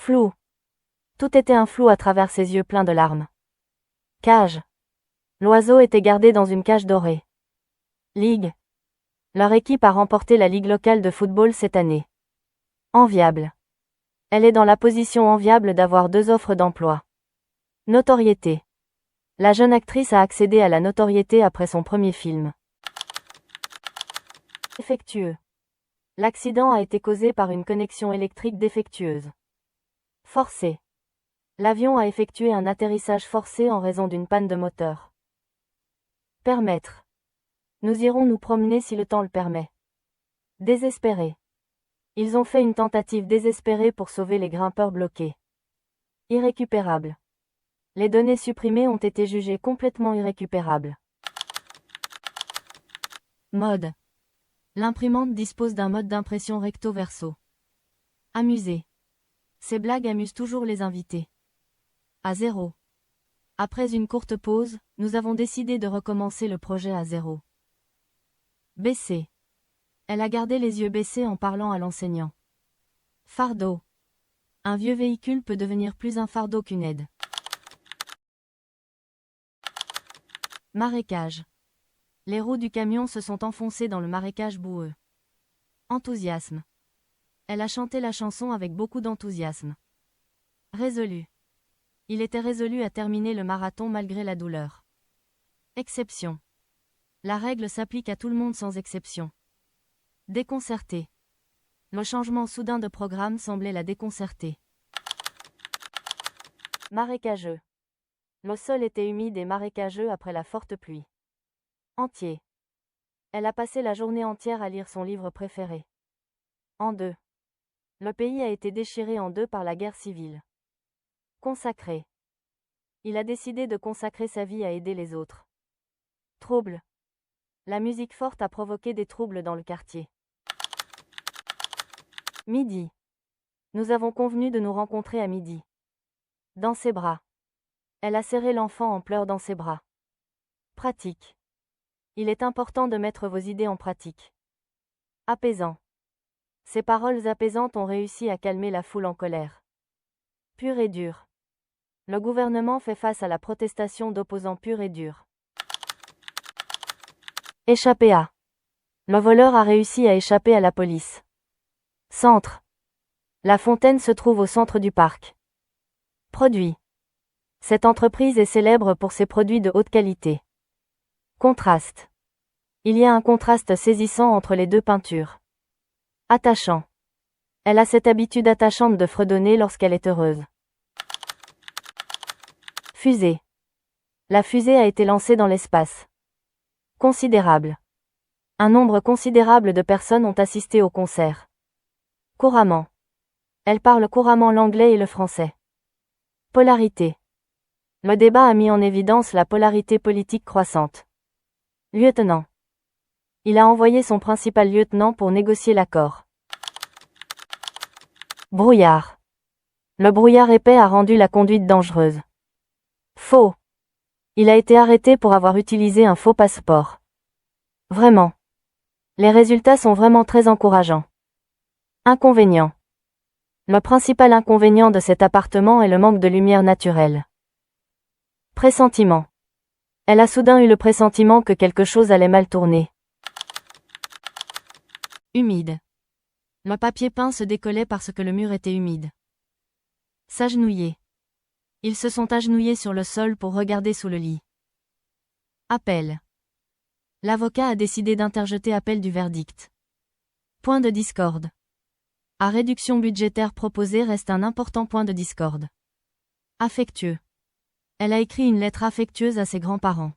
Flou. Tout était un flou à travers ses yeux pleins de larmes. Cage. L'oiseau était gardé dans une cage dorée. Ligue. Leur équipe a remporté la ligue locale de football cette année. Enviable. Elle est dans la position enviable d'avoir 2 offres d'emploi. Notoriété. La jeune actrice a accédé à la notoriété après son premier film. Défectueux. L'accident a été causé par une connexion électrique défectueuse. Forcé. L'avion a effectué un atterrissage forcé en raison d'une panne de moteur. Permettre. Nous irons nous promener si le temps le permet. Désespéré. Ils ont fait une tentative désespérée pour sauver les grimpeurs bloqués. Irrécupérable. Les données supprimées ont été jugées complètement irrécupérables. Mode. L'imprimante dispose d'un mode d'impression recto-verso. Amuser. Ces blagues amusent toujours les invités. À zéro. Après une courte pause, nous avons décidé de recommencer le projet à zéro. Baisser. Elle a gardé les yeux baissés en parlant à l'enseignant. Fardeau. Un vieux véhicule peut devenir plus un fardeau qu'une aide. Marécage. Les roues du camion se sont enfoncées dans le marécage boueux. Enthousiasme. Elle a chanté la chanson avec beaucoup d'enthousiasme. Résolu. Il était résolu à terminer le marathon malgré la douleur. Exception. La règle s'applique à tout le monde sans exception. Déconcerté. Le changement soudain de programme semblait la déconcerter. Marécageux. Le sol était humide et marécageux après la forte pluie. Entier. Elle a passé la journée entière à lire son livre préféré. En deux. Le pays a été déchiré en deux par la guerre civile. Consacré. Il a décidé de consacrer sa vie à aider les autres. Trouble. La musique forte a provoqué des troubles dans le quartier. Midi. Nous avons convenu de nous rencontrer à midi. Dans ses bras. Elle a serré l'enfant en pleurs dans ses bras. Pratique. Il est important de mettre vos idées en pratique. Apaisant. Ces paroles apaisantes ont réussi à calmer la foule en colère. Pur et dur. Le gouvernement fait face à la protestation d'opposants purs et durs. Échapper à. Le voleur a réussi à échapper à la police. Centre. La fontaine se trouve au centre du parc. Produit. Cette entreprise est célèbre pour ses produits de haute qualité. Contraste. Il y a un contraste saisissant entre les deux peintures. Attachant. Elle a cette habitude attachante de fredonner lorsqu'elle est heureuse. Fusée. La fusée a été lancée dans l'espace. Considérable. Un nombre considérable de personnes ont assisté au concert. Couramment. Elle parle couramment l'anglais et le français. Polarité. Le débat a mis en évidence la polarité politique croissante. Lieutenant. Il a envoyé son principal lieutenant pour négocier l'accord. Brouillard. Le brouillard épais a rendu la conduite dangereuse. Faux. Il a été arrêté pour avoir utilisé un faux passeport. Vraiment. Les résultats sont vraiment très encourageants. Inconvénient. Le principal inconvénient de cet appartement est le manque de lumière naturelle. Pressentiment. Elle a soudain eu le pressentiment que quelque chose allait mal tourner. Humide. Le papier peint se décollait parce que le mur était humide. S'agenouiller. Ils se sont agenouillés sur le sol pour regarder sous le lit. Appel. L'avocat a décidé d'interjeter appel du verdict. Point de discorde. À réduction budgétaire proposée reste un important point de discorde. Affectueux. Elle a écrit une lettre affectueuse à ses grands-parents.